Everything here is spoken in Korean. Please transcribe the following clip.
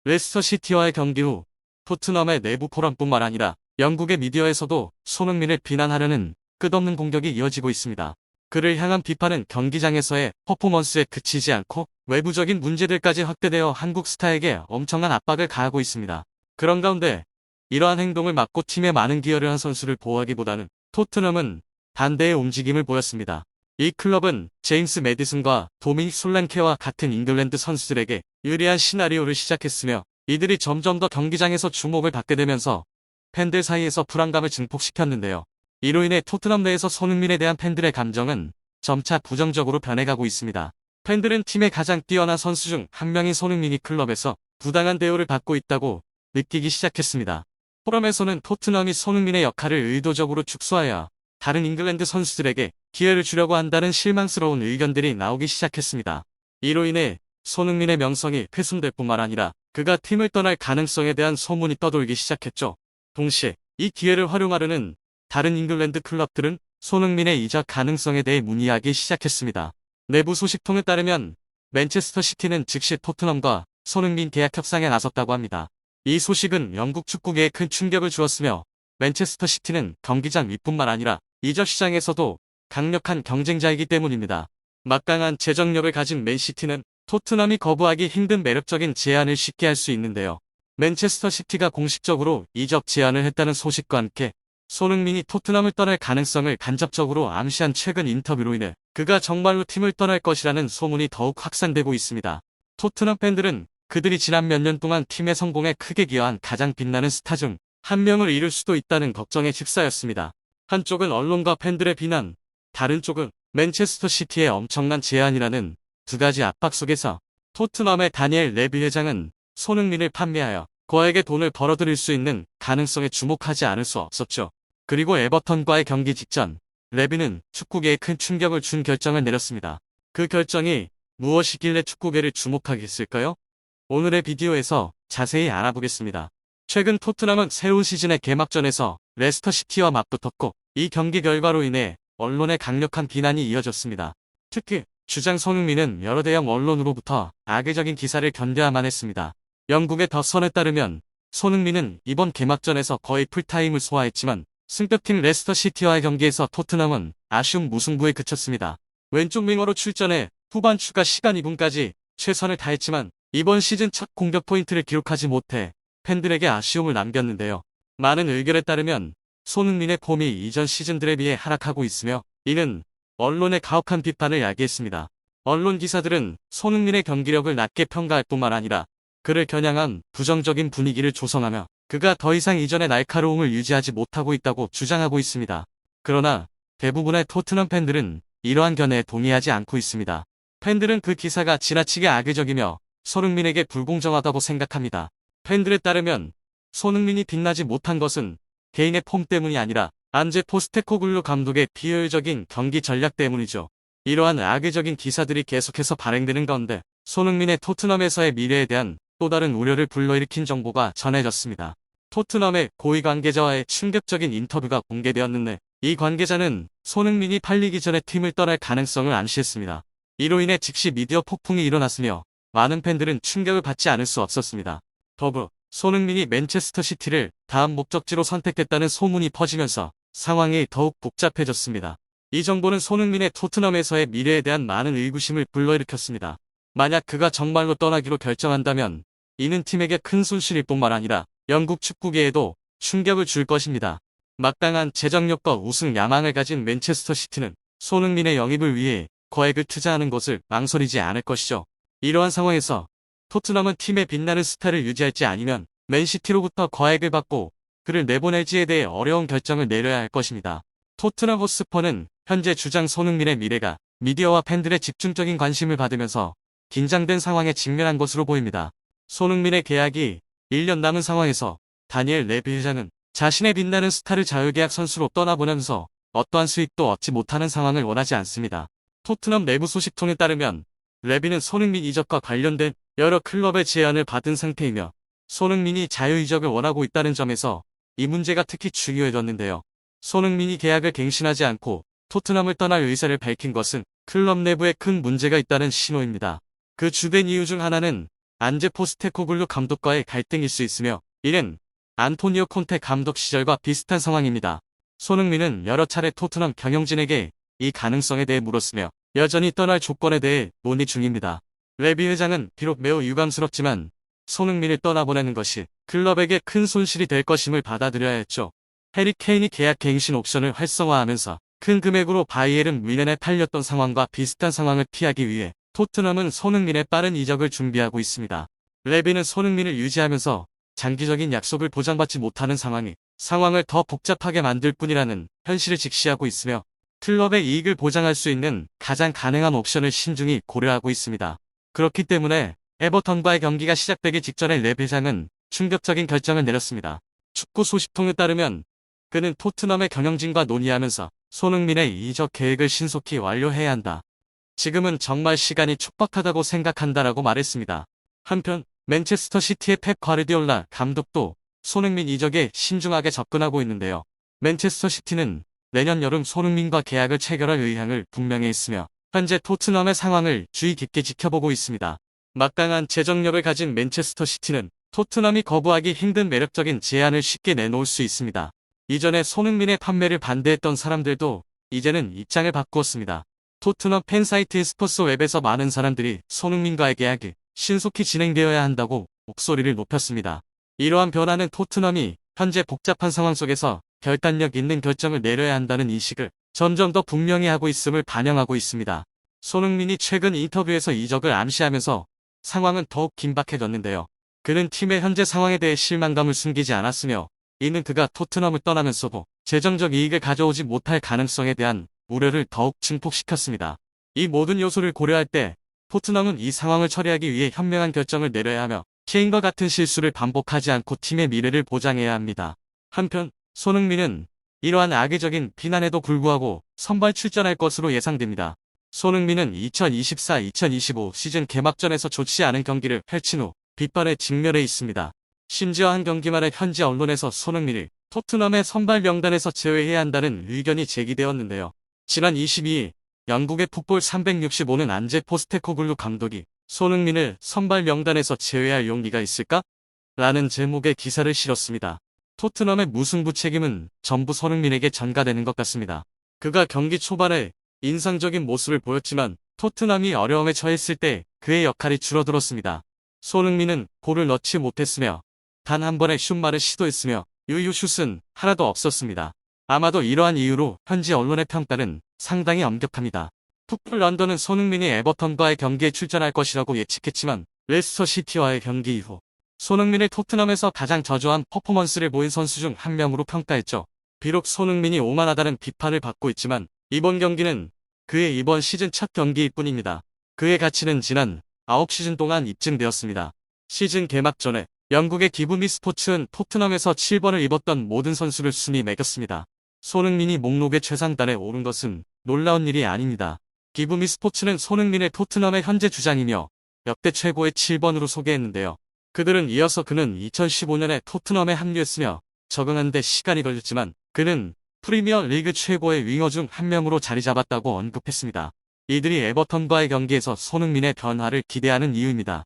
레스터 시티와의 경기 후 토트넘의 내부 포럼뿐만 아니라 영국의 미디어에서도 손흥민을 비난하려는 끝없는 공격이 이어지고 있습니다. 그를 향한 비판은 경기장에서의 퍼포먼스에 그치지 않고 외부적인 문제들까지 확대되어 한국 스타에게 엄청난 압박을 가하고 있습니다. 그런 가운데 이러한 행동을 막고 팀에 많은 기여를 한 선수를 보호하기보다는 토트넘은 반대의 움직임을 보였습니다. 이 클럽은 제임스 매디슨과 도미닉 솔란케와 같은 잉글랜드 선수들에게 유리한 시나리오를 시작했으며 이들이 점점 더 경기장에서 주목을 받게 되면서 팬들 사이에서 불안감을 증폭시켰는데요. 이로 인해 토트넘 내에서 손흥민에 대한 팬들의 감정은 점차 부정적으로 변해가고 있습니다. 팬들은 팀의 가장 뛰어난 선수 중 한 명인 손흥민이 클럽에서 부당한 대우를 받고 있다고 느끼기 시작했습니다. 포럼에서는 토트넘이 손흥민의 역할을 의도적으로 축소하여 다른 잉글랜드 선수들에게 기회를 주려고 한다는 실망스러운 의견들이 나오기 시작했습니다. 이로 인해 손흥민의 명성이 훼손될 뿐만 아니라 그가 팀을 떠날 가능성에 대한 소문이 떠돌기 시작했죠. 동시에 이 기회를 활용하려는 다른 잉글랜드 클럽들은 손흥민의 이적 가능성에 대해 문의하기 시작했습니다. 내부 소식통에 따르면 맨체스터 시티는 즉시 토트넘과 손흥민 계약 협상에 나섰다고 합니다. 이 소식은 영국 축구계에 큰 충격을 주었으며 맨체스터 시티는 경기장 위뿐만 아니라 이적 시장에서도 강력한 경쟁자이기 때문입니다. 막강한 재정력을 가진 맨시티는 토트넘이 거부하기 힘든 매력적인 제안을 쉽게 할 수 있는데요. 맨체스터 시티가 공식적으로 이적 제안을 했다는 소식과 함께 손흥민이 토트넘을 떠날 가능성을 간접적으로 암시한 최근 인터뷰로 인해 그가 정말로 팀을 떠날 것이라는 소문이 더욱 확산되고 있습니다. 토트넘 팬들은 그들이 지난 몇 년 동안 팀의 성공에 크게 기여한 가장 빛나는 스타 중 한 명을 잃을 수도 있다는 걱정에 휩싸였습니다. 한쪽은 언론과 팬들의 비난, 다른 쪽은 맨체스터 시티의 엄청난 제안이라는 두 가지 압박 속에서 토트넘의 다니엘 레비 회장은 손흥민을 판매하여 거액의 돈을 벌어들일 수 있는 가능성에 주목하지 않을 수 없었죠. 그리고 에버턴과의 경기 직전 레비는 축구계에 큰 충격을 준 결정을 내렸습니다. 그 결정이 무엇이길래 축구계를 주목하게 했을까요? 오늘의 비디오에서 자세히 알아보겠습니다. 최근 토트넘은 새로운 시즌의 개막전에서 레스터 시티와 맞붙었고 이 경기 결과로 인해 언론의 강력한 비난이 이어졌습니다. 특히 주장 손흥민은 여러 대형 언론으로부터 악의적인 기사를 견뎌야만 했습니다. 영국의 더 선에 따르면 손흥민은 이번 개막전에서 거의 풀타임을 소화했지만 승격팀 레스터 시티와의 경기에서 토트넘은 아쉬운 무승부에 그쳤습니다. 왼쪽 윙어로 출전해 후반 추가 시간 2분까지 최선을 다했지만 이번 시즌 첫 공격 포인트를 기록하지 못해 팬들에게 아쉬움을 남겼는데요. 많은 의견에 따르면 손흥민의 폼이 이전 시즌들에 비해 하락하고 있으며 이는 언론의 가혹한 비판을 야기했습니다. 언론 기사들은 손흥민의 경기력을 낮게 평가할 뿐만 아니라 그를 겨냥한 부정적인 분위기를 조성하며 그가 더 이상 이전의 날카로움을 유지하지 못하고 있다고 주장하고 있습니다. 그러나 대부분의 토트넘 팬들은 이러한 견해에 동의하지 않고 있습니다. 팬들은 그 기사가 지나치게 악의적이며 손흥민에게 불공정하다고 생각합니다. 팬들에 따르면 손흥민이 빛나지 못한 것은 개인의 폼 때문이 아니라 안제 포스테코글루 감독의 비효율적인 경기 전략 때문이죠. 이러한 악의적인 기사들이 계속해서 발행되는 가운데 손흥민의 토트넘에서의 미래에 대한 또 다른 우려를 불러일으킨 정보가 전해졌습니다. 토트넘의 고위 관계자와의 충격적인 인터뷰가 공개되었는데 이 관계자는 손흥민이 팔리기 전에 팀을 떠날 가능성을 암시했습니다. 이로 인해 즉시 미디어 폭풍이 일어났으며 많은 팬들은 충격을 받지 않을 수 없었습니다. 더불어 손흥민이 맨체스터 시티를 다음 목적지로 선택했다는 소문이 퍼지면서 상황이 더욱 복잡해졌습니다. 이 정보는 손흥민의 토트넘에서의 미래에 대한 많은 의구심을 불러일으켰습니다. 만약 그가 정말로 떠나기로 결정한다면 이는 팀에게 큰 손실일 뿐만 아니라 영국 축구계에도 충격을 줄 것입니다. 막강한 재정력과 우승 야망을 가진 맨체스터 시티는 손흥민의 영입을 위해 거액을 투자하는 것을 망설이지 않을 것이죠. 이러한 상황에서 토트넘은 팀의 빛나는 스타를 유지할지 아니면 맨시티로부터 거액을 받고 그를 내보낼지에 대해 어려운 결정을 내려야 할 것입니다. 토트넘 호스퍼는 현재 주장 손흥민의 미래가 미디어와 팬들의 집중적인 관심을 받으면서 긴장된 상황에 직면한 것으로 보입니다. 손흥민의 계약이 1년 남은 상황에서 다니엘 레비 회장은 자신의 빛나는 스타를 자유계약 선수로 떠나보내면서 어떠한 수익도 얻지 못하는 상황을 원하지 않습니다. 토트넘 내부 소식통에 따르면 레비는 손흥민 이적과 관련된 여러 클럽의 제안을 받은 상태이며 손흥민이 자유이적을 원하고 있다는 점에서 이 문제가 특히 중요해졌는데요. 손흥민이 계약을 갱신하지 않고 토트넘을 떠날 의사를 밝힌 것은 클럽 내부에 큰 문제가 있다는 신호입니다. 그 주된 이유 중 하나는 안제 포스테코글루 감독과의 갈등일 수 있으며 이는 안토니오 콘테 감독 시절과 비슷한 상황입니다. 손흥민은 여러 차례 토트넘 경영진에게 이 가능성에 대해 물었으며 여전히 떠날 조건에 대해 논의 중입니다. 레비 회장은 비록 매우 유감스럽지만 손흥민을 떠나보내는 것이 클럽에게 큰 손실이 될 것임을 받아들여야 했죠. 해리 케인이 계약 갱신 옵션을 활성화하면서 큰 금액으로 바이에른 뮌헨에 팔렸던 상황과 비슷한 상황을 피하기 위해 토트넘은 손흥민의 빠른 이적을 준비하고 있습니다. 레비는 손흥민을 유지하면서 장기적인 약속을 보장받지 못하는 상황을 더 복잡하게 만들 뿐이라는 현실을 직시하고 있으며 클럽의 이익을 보장할 수 있는 가장 가능한 옵션을 신중히 고려하고 있습니다. 그렇기 때문에 에버턴과의 경기가 시작되기 직전에 레비 회장은 충격적인 결정을 내렸습니다. 축구 소식통에 따르면 그는 토트넘의 경영진과 논의하면서 손흥민의 이적 계획을 신속히 완료해야 한다. 지금은 정말 시간이 촉박하다고 생각한다라고 말했습니다. 한편 맨체스터 시티의 펩 과르디올라 감독도 손흥민 이적에 신중하게 접근하고 있는데요. 맨체스터 시티는 내년 여름 손흥민과 계약을 체결할 의향을 분명히 했으며 현재 토트넘의 상황을 주의 깊게 지켜보고 있습니다. 막강한 재정력을 가진 맨체스터 시티는 토트넘이 거부하기 힘든 매력적인 제안을 쉽게 내놓을 수 있습니다. 이전에 손흥민의 판매를 반대했던 사람들도 이제는 입장을 바꾸었습니다. 토트넘 팬사이트 스포츠웹에서 많은 사람들이 손흥민과의 계약이 신속히 진행되어야 한다고 목소리를 높였습니다. 이러한 변화는 토트넘이 현재 복잡한 상황 속에서 결단력 있는 결정을 내려야 한다는 인식을 점점 더 분명히 하고 있음을 반영하고 있습니다. 손흥민이 최근 인터뷰에서 이적을 암시하면서 상황은 더욱 긴박해졌는데요. 그는 팀의 현재 상황에 대해 실망감을 숨기지 않았으며 이는 그가 토트넘을 떠나면서도 재정적 이익을 가져오지 못할 가능성에 대한 우려를 더욱 증폭시켰습니다. 이 모든 요소를 고려할 때 토트넘은 이 상황을 처리하기 위해 현명한 결정을 내려야 하며 케인과 같은 실수를 반복하지 않고 팀의 미래를 보장해야 합니다. 한편 손흥민은 이러한 악의적인 비난에도 불구하고 선발 출전할 것으로 예상됩니다. 손흥민은 2024-2025 시즌 개막전에서 좋지 않은 경기를 펼친 후 비판에 직면해 있습니다. 심지어 한 경기 만에 현지 언론에서 손흥민을 토트넘의 선발 명단에서 제외해야 한다는 의견이 제기되었는데요. 지난 22일 영국의 풋볼 365는 안제 포스테코글루 감독이 손흥민을 선발 명단에서 제외할 용기가 있을까? 라는 제목의 기사를 실었습니다. 토트넘의 무승부 책임은 전부 손흥민에게 전가되는 것 같습니다. 그가 경기 초반에 인상적인 모습을 보였지만 토트넘이 어려움에 처했을 때 그의 역할이 줄어들었습니다. 손흥민은 골을 넣지 못했으며 단 한 번의 슛만을 시도했으며 유효 슛은 하나도 없었습니다. 아마도 이러한 이유로 현지 언론의 평가는 상당히 엄격합니다. 풋볼 런던은 손흥민이 에버턴과의 경기에 출전할 것이라고 예측했지만 레스터 시티와의 경기 이후 손흥민을 토트넘에서 가장 저조한 퍼포먼스를 보인 선수 중 한 명으로 평가했죠. 비록 손흥민이 오만하다는 비판을 받고 있지만 이번 경기는 그의 이번 시즌 첫 경기일 뿐입니다. 그의 가치는 지난 9시즌 동안 입증되었습니다. 시즌 개막 전에 영국의 기브미 스포츠는 토트넘에서 7번을 입었던 모든 선수를 순위 매겼습니다. 손흥민이 목록의 최상단에 오른 것은 놀라운 일이 아닙니다. 기브미 스포츠는 손흥민을 토트넘의 현재 주장이며 역대 최고의 7번으로 소개했는데요. 그들은 이어서 그는 2015년에 토트넘에 합류했으며 적응하는 데 시간이 걸렸지만 그는 프리미어 리그 최고의 윙어 중 한 명으로 자리 잡았다고 언급했습니다. 이들이 에버턴과의 경기에서 손흥민의 변화를 기대하는 이유입니다.